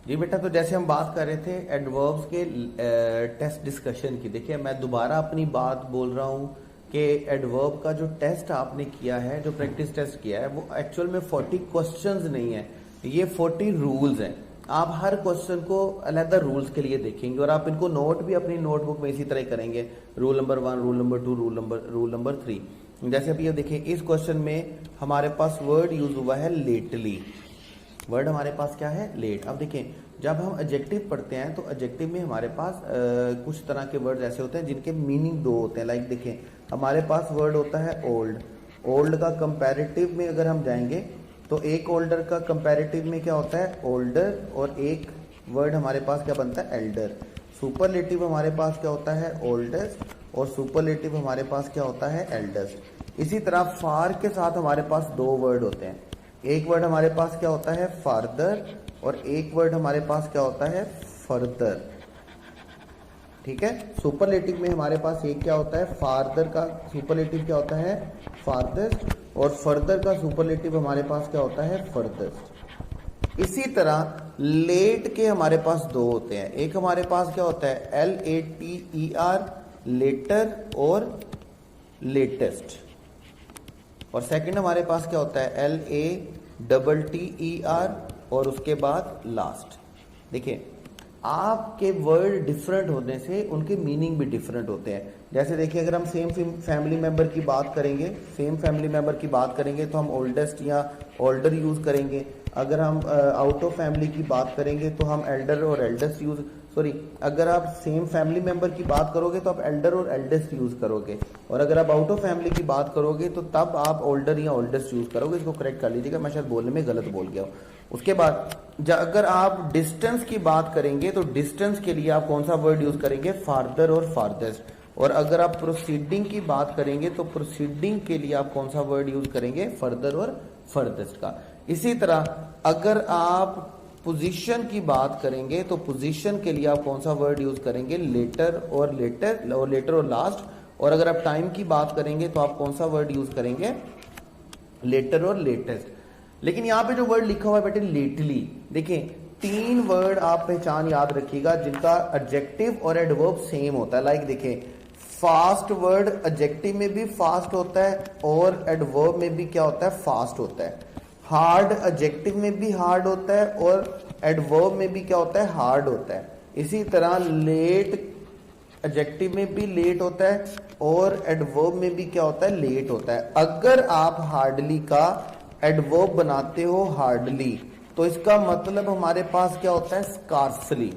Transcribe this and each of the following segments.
जी बेटा, तो जैसे हम बात कर रहे थे एडवर्ब्स के टेस्ट डिस्कशन की। देखिए मैं दोबारा अपनी बात बोल रहा हूँ कि एडवर्ब का जो टेस्ट आपने किया है, जो प्रैक्टिस टेस्ट किया है, वो एक्चुअल में 40 क्वेश्चंस नहीं है, ये 40 रूल्स हैं। आप हर क्वेश्चन को अलग रूल्स के लिए देखेंगे और आप इनको नोट भी अपनी नोटबुक में इसी तरह करेंगे। Rule number 1, rule number 2, rule number 3। जैसे अभी ये देखिए, इस क्वेश्चन में हमारे पास वर्ड यूज हुआ है लेटली। वर्ड हमारे पास क्या है? लेट। अब देखें, जब हम एडजेक्टिव पढ़ते हैं तो एडजेक्टिव में हमारे पास कुछ तरह के वर्ड ऐसे होते हैं जिनके मीनिंग दो होते हैं। लाइक देखें, हमारे पास वर्ड होता है ओल्ड। ओल्ड का कंपैरेटिव में अगर हम जाएंगे तो एक ओल्डर का कंपैरेटिव में क्या होता है? ओल्डर। और एक वर्ड हमारे पास क्या बनता है? एल्डर। सुपरलेटिव हमारे पास क्या होता है? ओल्डेस्ट। और सुपरलेटिव हमारे पास क्या होता है? एल्डेस्ट। इसी तरह फार के साथ हमारे पास दो वर्ड होते हैं। एक वर्ड हमारे पास क्या होता है? फार्दर। और एक वर्ड हमारे पास क्या होता है? फर्दर। ठीक है। सुपरलेटिव में हमारे पास एक क्या होता है? फार्दर का सुपरलेटिव क्या होता है? फार्देस्ट। और फर्दर का सुपरलेटिव हमारे पास क्या होता है? फर्देस्ट। इसी तरह लेट के हमारे पास दो होते हैं। एक हमारे पास क्या होता है? LATER, लेटर और लेटेस्ट। और सेकंड हमारे पास क्या होता है? LATTER और उसके बाद लास्ट। देखिए, आपके वर्ड डिफरेंट होने से उनके मीनिंग भी डिफरेंट होते हैं। जैसे देखिए, अगर हम सेम फैमिली मेंबर की बात करेंगे, तो हम ओल्डेस्ट या ओल्डर यूज करेंगे। अगर हम आउट ऑफ फैमिली की बात करेंगे तो हम एल्डर और एल्डेस्ट अगर आप सेम फैमिली मेंबर की बात करोगे तो आप एल्डर और एल्डेस्ट यूज करोगे। और अगर आप आउट ऑफ फैमिली की बात करोगे तो तब आप ओल्डर या ओल्डेस्ट यूज करोगे। इसको करेक्ट कर लीजिएगा, मैं शायद बोलने में गलत बोल गया हूँ। उसके बाद अगर आप डिस्टेंस की बात करेंगे तो डिस्टेंस के लिए आप कौन सा वर्ड यूज करेंगे? फार्दर और फार्देस्ट। और अगर आप प्रोसीडिंग की बात करेंगे तो प्रोसीडिंग के लिए आप कौन सा वर्ड यूज करेंगे? फर्दर और फर्देस्ट का। इसी तरह अगर आप पोजीशन की बात करेंगे तो पोजीशन के लिए आप कौन सा वर्ड यूज करेंगे? लेटर और लास्ट। और अगर आप टाइम की बात करेंगे तो आप कौन सा वर्ड यूज करेंगे? लेटर और लेटेस्ट। लेकिन यहां पे जो वर्ड लिखा हुआ है बेटे लेटली, देखिए 3 वर्ड आप पहचान याद रखिएगा जिनका एडजेक्टिव और एडवर्ब सेम होता है। लाइक देखिए, फास्ट वर्ड एडजेक्टिव में भी फास्ट होता है और एडवर्ब में भी क्या होता है? फास्ट होता है। हार्ड एडजेक्टिव में भी हार्ड होता है और एडवर्ब में भी क्या होता है? हार्ड होता है। इसी तरह लेट एडजेक्टिव में भी लेट होता है और एडवर्ब में भी क्या होता है? लेट होता है। अगर आप हार्डली का एडवर्ब बनाते हो हार्डली, तो इसका मतलब हमारे पास क्या होता है? स्कार्सली।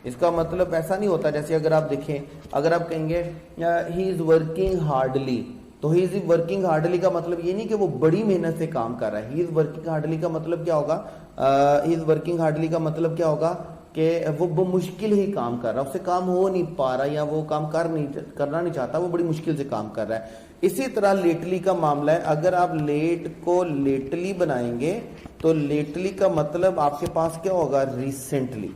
इसका मतलब ऐसा नहीं होता, जैसे अगर आप देखें, अगर आप कहेंगे ही इज वर्किंग हार्डली, तो ही इज वर्किंग हार्डली का मतलब ये नहीं कि वो बड़ी मेहनत से काम कर रहा है। ही इज वर्किंग हार्डली का मतलब क्या होगा? ही इज वर्किंग हार्डली का मतलब क्या होगा कि वो मुश्किल ही काम कर रहा है, उससे काम हो नहीं पा रहा या वो काम करना नहीं चाहता, वो बड़ी मुश्किल से काम कर रहा है। इसी तरह लेटली का मामला है। अगर आप लेट को लेटली बनाएंगे तो लेटली का मतलब आपके पास क्या होगा? रिसेंटली।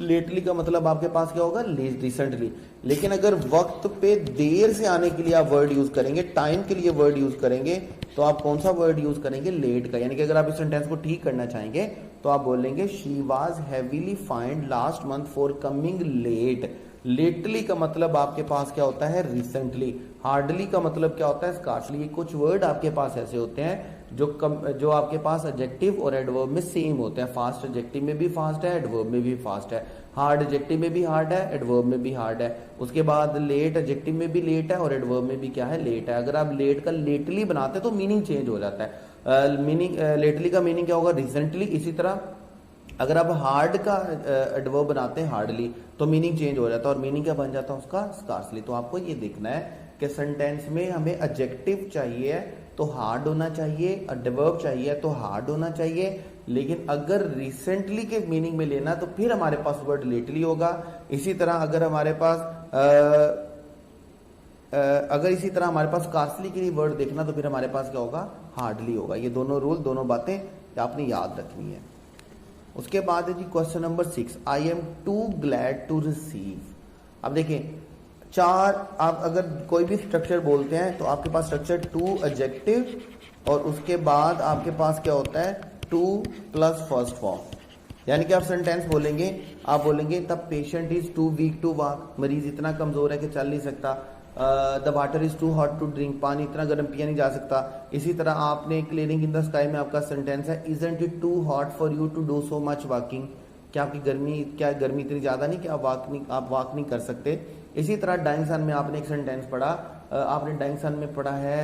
लेटली का मतलब आपके पास क्या होगा? रिसेंटली। लेकिन अगर वक्त पे देर से आने के लिए आप वर्ड यूज करेंगे, टाइम के लिए वर्ड यूज करेंगे, तो आप कौन सा वर्ड यूज करेंगे? लेट का। यानी कि अगर आप इस सेंटेंस को ठीक करना चाहेंगे तो आप बोलेंगे she was heavily fined last month for coming late. Lately का मतलब आपके पास क्या होता है? रिसेंटली। हार्डली का मतलब क्या होता है? स्कार्सली। ये कुछ वर्ड आपके पास ऐसे होते हैं जो आपके पास एडजेक्टिव और एडवर्ब में सेम होते हैं। फास्ट एडजेक्टिव में भी फास्ट है, एडवर्ब में भी फास्ट है। हार्ड एडजेक्टिव में भी हार्ड है, एडवर्ब में भी हार्ड है। उसके बाद लेट एडजेक्टिव में भी लेट है और एडवर्ब में भी क्या है? लेट है। अगर आप लेट का लेटली बनाते हैं तो मीनिंग चेंज हो जाता है। लेटली का मीनिंग क्या होगा? रिसेंटली। इसी तरह अगर आप हार्ड का एडवर्ब बनाते हैं हार्डली, तो मीनिंग चेंज हो जाता है और मीनिंग क्या बन जाता है उसका? स्कार्सली। तो आपको ये देखना है कि सेंटेंस में हमें एडजेक्टिव चाहिए तो हार्ड होना चाहिए, एडवर्ब चाहिए तो हार्ड होना चाहिए। लेकिन अगर रिसेंटली के मीनिंग में लेना तो फिर हमारे पास वर्ड लेटली होगा। इसी तरह अगर हमारे पास स्कार्सली के लिए वर्ड देखना तो फिर हमारे पास क्या होगा? हार्डली होगा। ये दोनों रूल, दोनों बातें आपने याद रखनी है। उसके बाद है जी question number 6, I am too glad to receive. अब देखिए, आप अगर कोई भी स्ट्रक्चर बोलते हैं तो आपके पास स्ट्रक्चर टू एडजेक्टिव और उसके बाद आपके पास क्या होता है? Too plus first form. यानी कि आप सेंटेंस बोलेंगे, आप बोलेंगे the patient is too weak to walk, मरीज इतना कमजोर है कि चल नहीं सकता। The water is too hot to drink, पानी इतना गर्म पिया नहीं जा सकता। इसी तरह आपने क्लियरिंग इन द स्काई में आपका सेंटेंस है isn't it too hot for you to do so much walking, क्या आपकी गर्मी इतनी ज्यादा नहीं कि आप वॉक नहीं कर सकते। इसी तरह डाइंग सन में आपने एक सेंटेंस पढ़ा, आपने डाइंग सन में पढ़ा है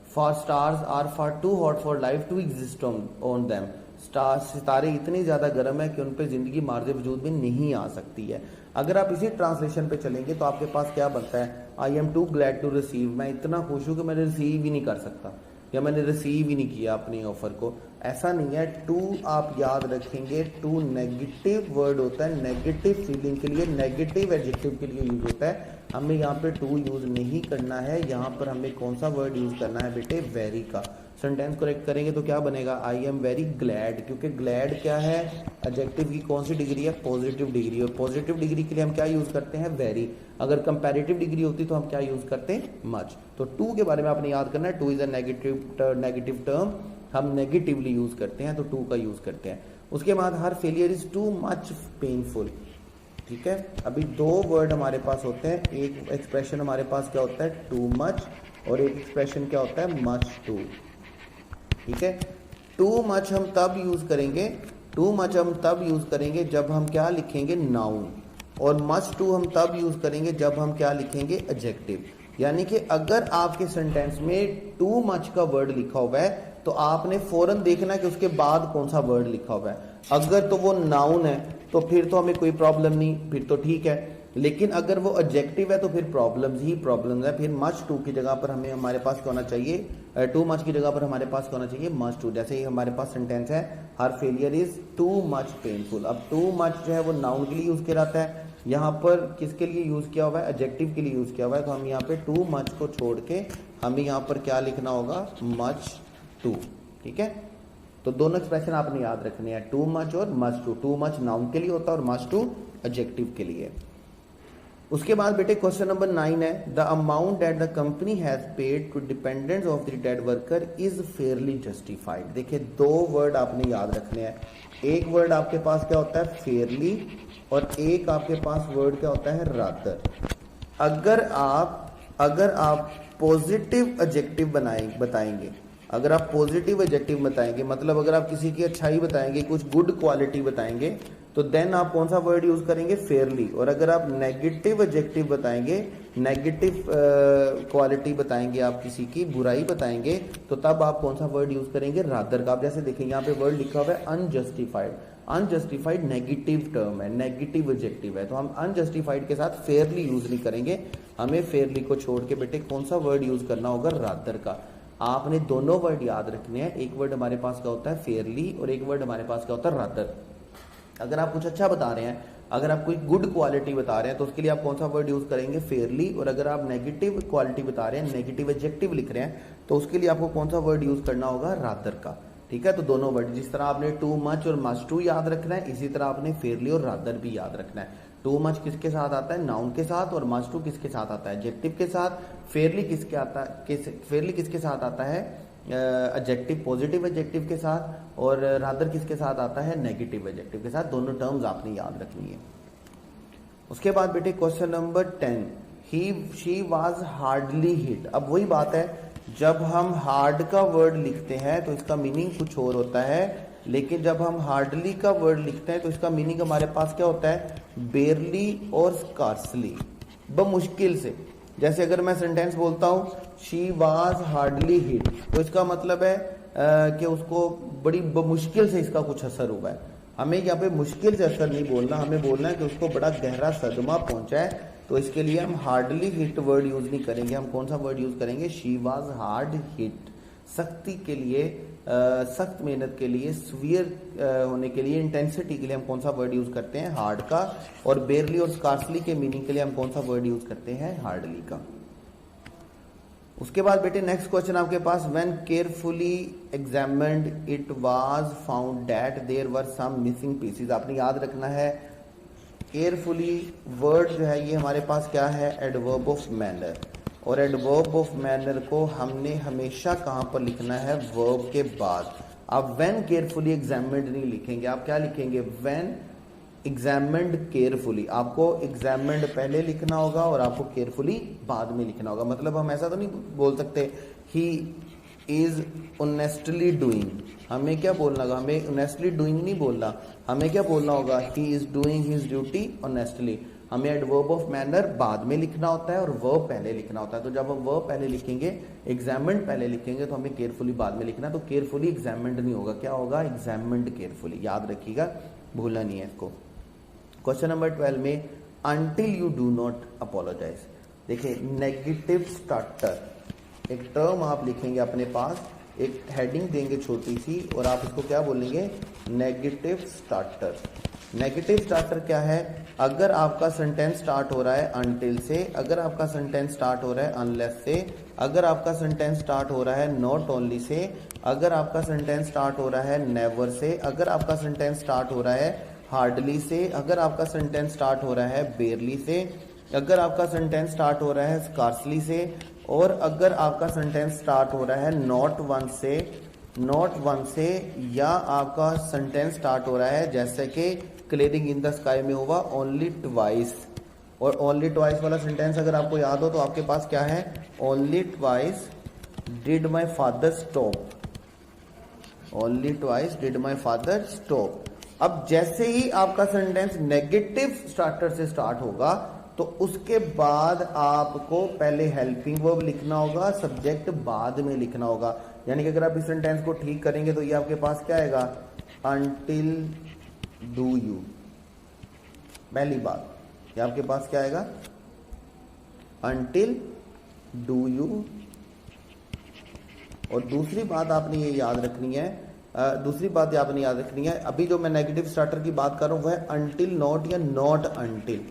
for stars are far too hot for life to exist on them, सितारे इतने ज्यादा गर्म है कि उन पर जिंदगी मार्ज वजूद में नहीं आ सकती है। अगर आप इसी ट्रांसलेशन पे चलेंगे तो आपके पास क्या बनता है, I am too glad to receive, मैं इतना खुश हूं कि मैंने रिसीव ही नहीं कर सकता या मैंने रिसीव ही नहीं किया अपने ऑफर को। ऐसा नहीं है। टू आप याद रखेंगे, टू नेगेटिव वर्ड होता है, नेगेटिव फीलिंग के लिए, नेगेटिव एडजेक्टिव के लिए यूज होता है। हमें यहाँ पे टू यूज नहीं करना है, यहाँ पर हमें कौन सा वर्ड यूज करना है बेटे, वेरी का। सेंटेंस करेक्ट करेंगे तो क्या बनेगा, आई एम वेरी ग्लैड, क्योंकि ग्लैड क्या है, एडजेक्टिव की कौन सी डिग्री है, पॉजिटिव डिग्री। और पॉजिटिव डिग्री के लिए हम क्या यूज करते हैं, वेरी। अगर कंपैरेटिव डिग्री होती तो हम क्या यूज करते हैं, मच। तो टू के बारे में आपने याद करना है, two is a negative term, हम नेगेटिवली यूज करते हैं तो टू का यूज करते हैं। उसके बाद हर failure is too much painful, ठीक है। अभी दो वर्ड हमारे पास होते हैं, एक एक्सप्रेशन हमारे पास क्या होता है, टू मच, और एक एक्सप्रेशन क्या होता है, मच टू, ठीक है। टू मच हम तब यूज करेंगे, टू मच हम तब यूज करेंगे जब हम क्या लिखेंगे, नाउन, और मच टू हम तब यूज करेंगे जब हम क्या लिखेंगे, एडजेक्टिव। यानी कि अगर आपके सेंटेंस में टू मच का वर्ड लिखा हुआ है तो आपने फौरन देखना है कि उसके बाद कौन सा वर्ड लिखा हुआ है। अगर तो वो नाउन है तो फिर तो हमें कोई प्रॉब्लम नहीं, फिर तो ठीक है। लेकिन अगर वो एडजेक्टिव है तो फिर प्रॉब्लम्स ही प्रॉब्लम्स है। फिर मच टू की जगह पर हमें हमारे पास क्या होना चाहिए, टू मच की जगह पर हमारे पास क्या होना चाहिए, मच टू। जैसे ही हमारे पास सेंटेंस है हर failure is too much painful. अब टू मच जो है वो नाउन के लिए यूज किया जाता है, यहाँ पर किसके लिए यूज किया हुआ है, एडजेक्टिव के लिए यूज किया हुआ है। तो हम यहाँ पे टू मच को छोड़ के हमें यहाँ पर क्या लिखना होगा, मच टू, ठीक है। तो दोनों एक्सप्रेशन आपने याद रखने हैं, टू मच और much too. Too much noun के लिए होता है और मच टू एडजेक्टिव के लिए। उसके बाद बेटे क्वेश्चन नंबर 9 है, the amount that the company has paid to dependants of the dead worker is fairly justified. देखिए दो वर्ड आपने याद रखने हैं, एक वर्ड आपके पास क्या होता है, फेयरली, और एक आपके पास वर्ड क्या होता है, रादर। अगर आप पॉजिटिव एडजेक्टिव बताएंगे, अगर आप पॉजिटिव एडजेक्टिव बताएंगे, मतलब अगर आप किसी की अच्छाई बताएंगे, कुछ गुड क्वालिटी बताएंगे, तो देन आप कौन सा वर्ड यूज करेंगे, फेयरली। और अगर आप नेगेटिव एडजेक्टिव बताएंगे, नेगेटिव क्वालिटी बताएंगे, आप किसी की बुराई बताएंगे, तो तब आप कौन सा वर्ड यूज करेंगे, रादर का। आप जैसे देखेंगे यहाँ पे वर्ड लिखा हुआ है अनजस्टिफाइड। अनजस्टिफाइड नेगेटिव टर्म है, नेगेटिव एडजेक्टिव है, तो हम अनजस्टिफाइड के साथ फेयरली यूज नहीं करेंगे। हमें फेयरली को छोड़ के बेटे कौन सा वर्ड यूज करना होगा, रादर का। आपने दोनों वर्ड याद रखने हैं, एक वर्ड हमारे पास क्या होता है, फेयरली, और एक वर्ड हमारे पास क्या होता है, रादर। अगर आप कुछ अच्छा बता रहे हैं, अगर आप कोई गुड क्वालिटी बता रहे हैं, तो उसके लिए आप कौन सा वर्ड यूज करेंगे, फेयरली। और अगर आप नेगेटिव क्वालिटी बता रहे हैं, नेगेटिव एडजेक्टिव लिख रहे हैं, तो उसके लिए आपको कौन सा वर्ड यूज करना होगा, रादर का, ठीक है। तो दोनों वर्ड, जिस तरह आपने टू मच और मच टू याद रखना है, इसी तरह आपने फेयरली और रादर भी याद रखना है। टू मच किसके साथ आता है, नाउन के साथ, और मच टू किसके साथ आता है, एडजेक्टिव के साथ। फेयरली किसके साथ आता है, एडजेक्टिव, पॉजिटिव एडजेक्टिव के साथ, और रादर किसके साथ आता है, नेगेटिव एडजेक्टिव के साथ। दोनों टर्म्स आपने याद रखनी है। उसके बाद बेटे question number 10, she was hardly hit. अब वही बात है, जब हम हार्ड का वर्ड लिखते हैं तो इसका मीनिंग कुछ और होता है, लेकिन जब हम हार्डली का वर्ड लिखते हैं तो इसका मीनिंग हमारे पास क्या होता है, बेरली और स्कार्सली, बमुश्किल से। जैसे अगर मैं सेंटेंस बोलता हूं शी वाज हार्डली हिट, तो इसका मतलब है कि उसको बड़ी मुश्किल से इसका कुछ असर हुआ है। हमें यहाँ पे मुश्किल से असर नहीं बोलना, हमें बोलना है कि उसको बड़ा गहरा सदमा पहुंचा है। तो इसके लिए हम हार्डली हिट वर्ड यूज नहीं करेंगे, हम कौन सा वर्ड यूज करेंगे, शी वाज हार्ड हिट। सख्ती के लिए, सख्त मेहनत के लिए, सीवियर होने के लिए, इंटेंसिटी के लिए हम कौन सा वर्ड यूज करते हैं, हार्ड का। और बेरली और स्कार्सली के मीनिंग के लिए हम कौन सा वर्ड यूज करते हैं, हार्डली का। उसके बाद बेटे नेक्स्ट क्वेश्चन आपके पास, when carefully examined it was found that there were some missing pieces. आपने याद रखना है, केयरफुली वर्ड जो है ये हमारे पास क्या है, एडवर्ब ऑफ मैनर। और एडवर्ब ऑफ मैनर को हमने हमेशा कहां पर लिखना है, वर्ब के बाद। आप व्हेन केयरफुली एग्जामिन्ड नहीं लिखेंगे, आप क्या लिखेंगे, व्हेन एग्जामिन्ड केयरफुली। आपको एग्जामिन्ड पहले लिखना होगा और आपको केयरफुली बाद में लिखना होगा। मतलब हम ऐसा तो नहीं बोल सकते ही इज ऑनेस्टली डूइंग, हमें क्या बोलना होगा, हमें ऑनेस्टली डूइंग नहीं बोलना, हमें क्या बोलना होगा, he is doing his duty honestly. हमें एडवर्ब ऑफ मैनर बाद में लिखना होता है और वर्ब पहले लिखना होता है। तो जब हम वर्ब पहले लिखेंगे, एग्जामिन्ड पहले लिखेंगे, तो हमें केयरफुली बाद में लिखना। तो केयरफुली एग्जामिन्ड नहीं होगा, क्या होगा, एग्जामिन्ड केयरफुली। याद रखिएगा, भूलना नहीं है इसको। क्वेश्चन नंबर 12 में until you do not apologise. देखिए नेगेटिव स्टार्टर, एक टर्म आप लिखेंगे अपने पास, एक हेडिंग देंगे छोटी सी और आप इसको क्या बोलेंगे, नेगेटिव स्टार्टर। नेगेटिव स्टार्टर क्या है, अगर आपका सेंटेंस स्टार्ट हो रहा है अनटिल से, अगर आपका सेंटेंस स्टार्ट हो रहा है अनलेस से, अगर आपका सेंटेंस स्टार्ट हो रहा है नॉट ओनली से, अगर आपका सेंटेंस स्टार्ट हो रहा है नेवर से, अगर आपका सेंटेंस स्टार्ट हो रहा है हार्डली से, अगर आपका सेंटेंस स्टार्ट हो रहा है बेयरली से, अगर आपका सेंटेंस स्टार्ट हो रहा है स्कार्सली से, और अगर आपका सेंटेंस स्टार्ट हो रहा है नॉट वन से, या आपका सेंटेंस स्टार्ट हो रहा है जैसे कि क्लियरिंग इन द स्काई में हुआ ओनली ट्वाइस। और ओनली ट्वाइस वाला सेंटेंस अगर आपको याद हो तो आपके पास क्या है, only twice did my father stop, only twice did my father stop. अब जैसे ही आपका सेंटेंस नेगेटिव स्टार्टर से स्टार्ट होगा तो उसके बाद आपको पहले हेल्पिंग वर्ब लिखना होगा, सब्जेक्ट बाद में लिखना होगा। यानी कि अगर आप इस सेंटेंस को ठीक करेंगे तो ये आपके पास क्या आएगा, अनटिल डू यू। पहली बात ये आपके पास क्या आएगा, अनटिल डू यू। और दूसरी बात आपने ये याद रखनी है, अभी जो मैं नेगेटिव स्टार्टर की बात कर रहा हूं वह अनटिल नॉट या नॉट अनटिल।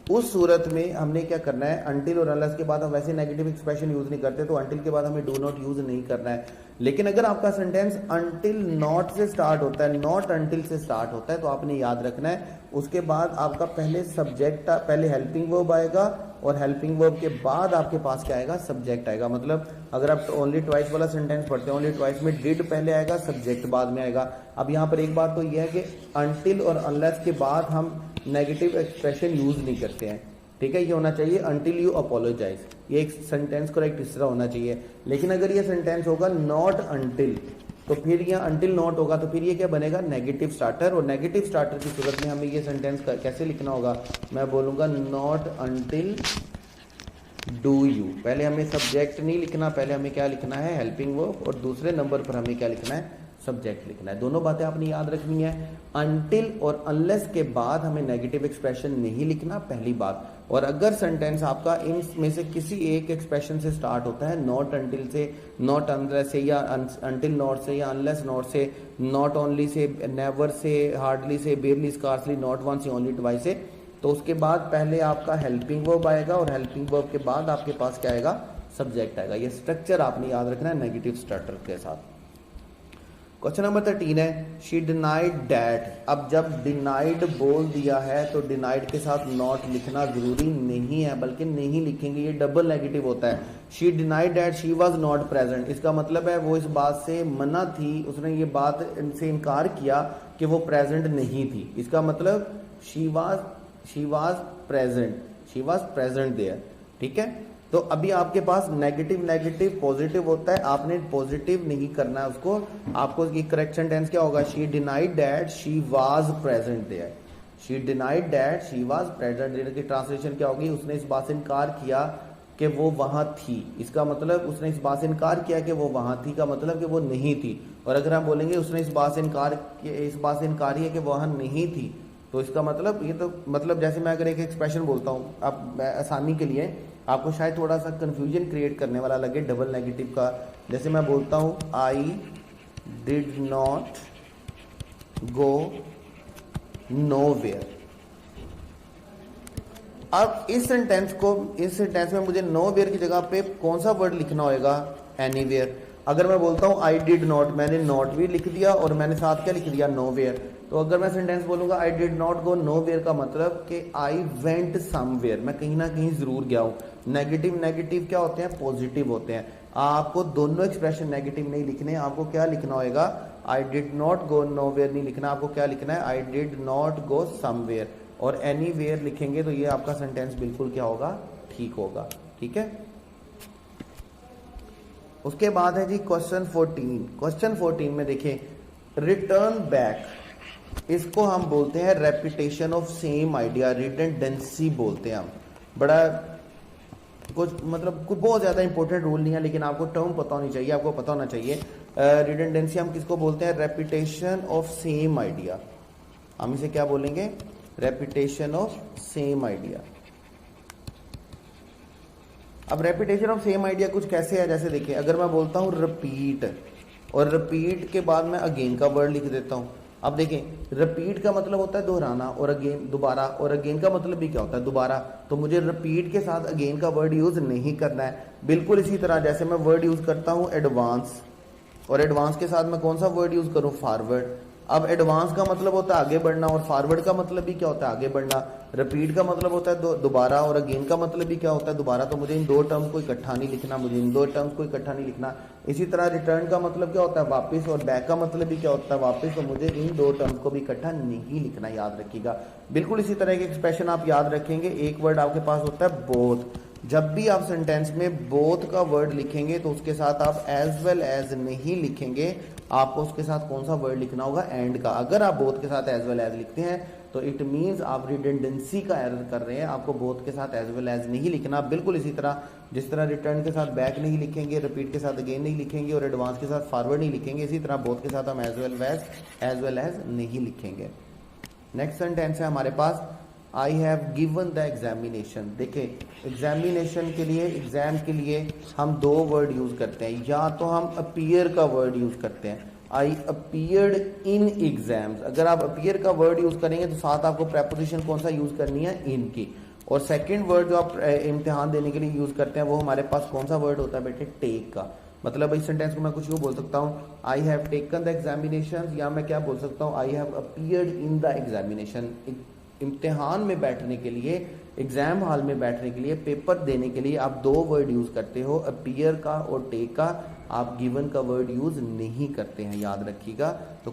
उस सूरत में हमने क्या करना है, अनटिल और अनलेस के बाद हम वैसे नेगेटिव एक्सप्रेशन यूज नहीं करते, तो अनटिल के बाद हमें डू नॉट यूज नहीं करना है। लेकिन अगर आपका सेंटेंस अनटिल नॉट से स्टार्ट होता है, नॉट अनटिल से स्टार्ट होता है, तो आपने याद रखना है उसके बाद आपका पहले सब्जेक्ट, पहले हेल्पिंग वर्ब आएगा और हेल्पिंग वर्ब के बाद आपके पास क्या आएगा, सब्जेक्ट आएगा। मतलब अगर आप ओनली ट्वाइस वाला सेंटेंस पढ़ते हैं, ओनली ट्वाइस में डिड पहले आएगा, सब्जेक्ट बाद में आएगा। अब यहाँ पर एक बात तो यह है कि अनटिल और अनलेस के बाद हम नेगेटिव एक्सप्रेशन यूज नहीं करते हैं, ठीक है। ये होना चाहिए अनटिल यू अपोलोजाइज, ये एक सेंटेंस करेक्ट इस तरह होना चाहिए। लेकिन अगर ये सेंटेंस होगा नॉट अनटिल, तो फिर ये अनटिल नॉट होगा, तो फिर ये क्या बनेगा, नेगेटिव स्टार्टर। और नेगेटिव स्टार्टर की सूरत में हमें ये सेंटेंस कैसे लिखना होगा, मैं बोलूंगा नॉट अनटिल डू यू। पहले हमें सब्जेक्ट नहीं लिखना, पहले हमें क्या लिखना है, हेल्पिंग वर्ब, और दूसरे नंबर पर हमें क्या लिखना है, सब्जेक्ट लिखना है। दोनों बातें आपने याद रखनी है। अनटिल और अनलेस के बाद हमें नेगेटिव एक्सप्रेशन नहीं लिखना, पहली बात। और अगर सेंटेंस आपका इन में से किसी एक एक्सप्रेशन से स्टार्ट होता है, नॉट अनटिल से, नॉट अनलेस से, या अनटिल नॉट से, या अनलेस नॉट से, not only say, never say, hardly से, बेयरली, स्कार्सली, नॉट वंस से, ओनली ट्वाइस से, तो उसके बाद पहले आपका हेल्पिंग वर्ब आएगा और हेल्पिंग वर्ब के बाद आपके पास क्या आएगा, सब्जेक्ट आएगा। ये स्ट्रक्चर आपने याद रखना है नेगेटिव स्टार्टर के साथ। क्वेश्चन नंबर 13 है, शी डिनाइड डैट। अब जब डिनाइड बोल दिया है तो डिनाइड के साथ नॉट लिखना जरूरी नहीं है, बल्कि नहीं लिखेंगे, ये डबल नेगेटिव होता है। She denied that she was not present, इसका मतलब है वो इस बात से मना थी, उसने ये बात से इनकार किया कि वो प्रेजेंट नहीं थी। इसका मतलब शी वाज प्रेजेंट देयर, ठीक है। तो अभी आपके पास नेगेटिव नेगेटिव पॉजिटिव होता है, आपने पॉजिटिव नहीं करना है उसको। आपको ये करेक्ट सेंटेंस क्या होगा, she denied that she was present there, she denied that she was present there की ट्रांसलेशन क्या होगी, उसने इस बात से इनकार किया कि वो वहां थी। इसका मतलब उसने इस बात से इनकार किया कि वो वहां थी का मतलब कि वो नहीं थी। और अगर हम बोलेंगे उसने इस बात से इनकार किया कि वहां नहीं थी, तो इसका मतलब ये तो मतलब जैसे मैं अगर एक एक्सप्रेशन बोलता हूँ, अब आसानी के लिए आपको शायद थोड़ा सा कंफ्यूजन क्रिएट करने वाला लगे डबल नेगेटिव का, जैसे मैं बोलता हूँ I did not go nowhere. अब इस सेंटेंस में मुझे नोवेयर की जगह पे कौन सा वर्ड लिखना होगा, एनीवेयर। अगर मैं बोलता हूँ आई डिड नॉट, मैंने नॉट भी लिख दिया और मैंने साथ क्या लिख दिया, नोवेयर। तो अगर मैं सेंटेंस बोलूंगा I did not go nowhere का मतलब कि आई वेंट समवेयर, मैं कहीं ना कहीं जरूर गया हूं। नेगेटिव नेगेटिव क्या होते हैं, पॉजिटिव होते हैं। आपको दोनों एक्सप्रेशन नेगेटिव नहीं लिखने, आपको क्या लिखना होगा, I did not go nowhere नहीं लिखना, आपको क्या लिखना है, I did not go somewhere, और एनीवेयर लिखेंगे तो ये आपका सेंटेंस बिल्कुल क्या होगा, ठीक होगा। ठीक है, उसके बाद है जी क्वेश्चन 14। क्वेश्चन 14 में देखिए रिटर्न बैक, इसको हम बोलते हैं repetition of same idea, redundancy बोलते हैं हम। बड़ा कुछ मतलब कुछ बहुत ज्यादा इंपॉर्टेंट रूल नहीं है, लेकिन आपको टर्म पता होनी चाहिए, आपको पता होना चाहिए। रिडंडेंसी हम किसको बोलते हैं, रेपिटेशन ऑफ सेम आइडिया, हम इसे क्या बोलेंगे, रेपिटेशन ऑफ सेम आइडिया। अब रेपिटेशन ऑफ सेम आइडिया कुछ कैसे है, जैसे देखिए अगर मैं बोलता हूं रिपीट, और रिपीट के बाद मैं अगेन का वर्ड लिख देता हूं। अब देखें रिपीट का मतलब होता है दोहराना, और अगेन दोबारा, और अगेन का मतलब भी क्या होता है, दोबारा। तो मुझे रिपीट के साथ अगेन का वर्ड यूज नहीं करना है। बिल्कुल इसी तरह जैसे मैं वर्ड यूज करता हूं एडवांस, और एडवांस के साथ मैं कौन सा वर्ड यूज करूं, फॉरवर्ड। अब एडवांस का मतलब होता है आगे बढ़ना, और फॉरवर्ड का मतलब भी क्या होता है, आगे बढ़ना। रिपीट का मतलब होता है दोबारा, और अगेन का मतलब भी क्या होता है, दोबारा। तो मुझे इन दो टर्म्स को इकट्ठा नहीं लिखना, मुझे इन दो टर्म्स को इकट्ठा नहीं लिखना। इसी तरह रिटर्न का मतलब क्या होता है, वापस, और बैक का मतलब भी क्या होता है, वापस। तो मुझे इन दो टर्म्स को भी इकट्ठा नहीं लिखना, याद रखिएगा। बिल्कुल इसी तरह के एक्सप्रेशन आप याद रखेंगे। एक वर्ड आपके पास होता है बोथ, जब भी आप सेंटेंस में बोथ का वर्ड लिखेंगे तो उसके साथ आप एज वेल एज नहीं लिखेंगे, आपको उसके साथ कौन सा वर्ड लिखना होगा, एंड का। अगर आप बोथ के साथ एज वेल एज लिखते हैं तो इट मींस आप रिडंडेंसी का एरर कर रहे हैं, आपको बोथ के साथ एज वेल एज नहीं लिखना। बिल्कुल इसी तरह जिस तरह रिटर्न के साथ बैक नहीं लिखेंगे, रिपीट के साथ अगेन नहीं लिखेंगे, और एडवांस के साथ फॉरवर्ड नहीं लिखेंगे, इसी तरह बोथ के साथ हम एज वेल एज नहीं लिखेंगे। नेक्स्ट सेंटेंस है हमारे पास, I have given the examination. देखिए एग्जामिनेशन के लिए, एग्जाम के लिए हम दो वर्ड यूज करते हैं, या तो हम अपीयर का वर्ड यूज करते हैं, आई अपीयर्ड इन एग्जाम्स। अगर आप अपीयर का वर्ड यूज करेंगे तो साथ आपको प्रेपोजिशन कौन सा यूज करनी है, इन की। और सेकंड वर्ड जो आप इम्तिहान देने के लिए यूज करते हैं वो हमारे पास कौन सा वर्ड होता है बेटे, टेक का। मतलब इस सेंटेंस को मैं कुछ यूं बोल सकता हूं, I have taken the examination, या मैं क्या बोल सकता हूं, I have appeared in the examination. इम्तिहान में बैठने के लिए, एग्जाम हॉल में बैठने के लिए, पेपर देने के लिए आप दो वर्ड यूज करते हो, अपीयर का और टेक का। आप गिवन का वर्ड यूज नहीं करते हैं, याद रखिएगा। तो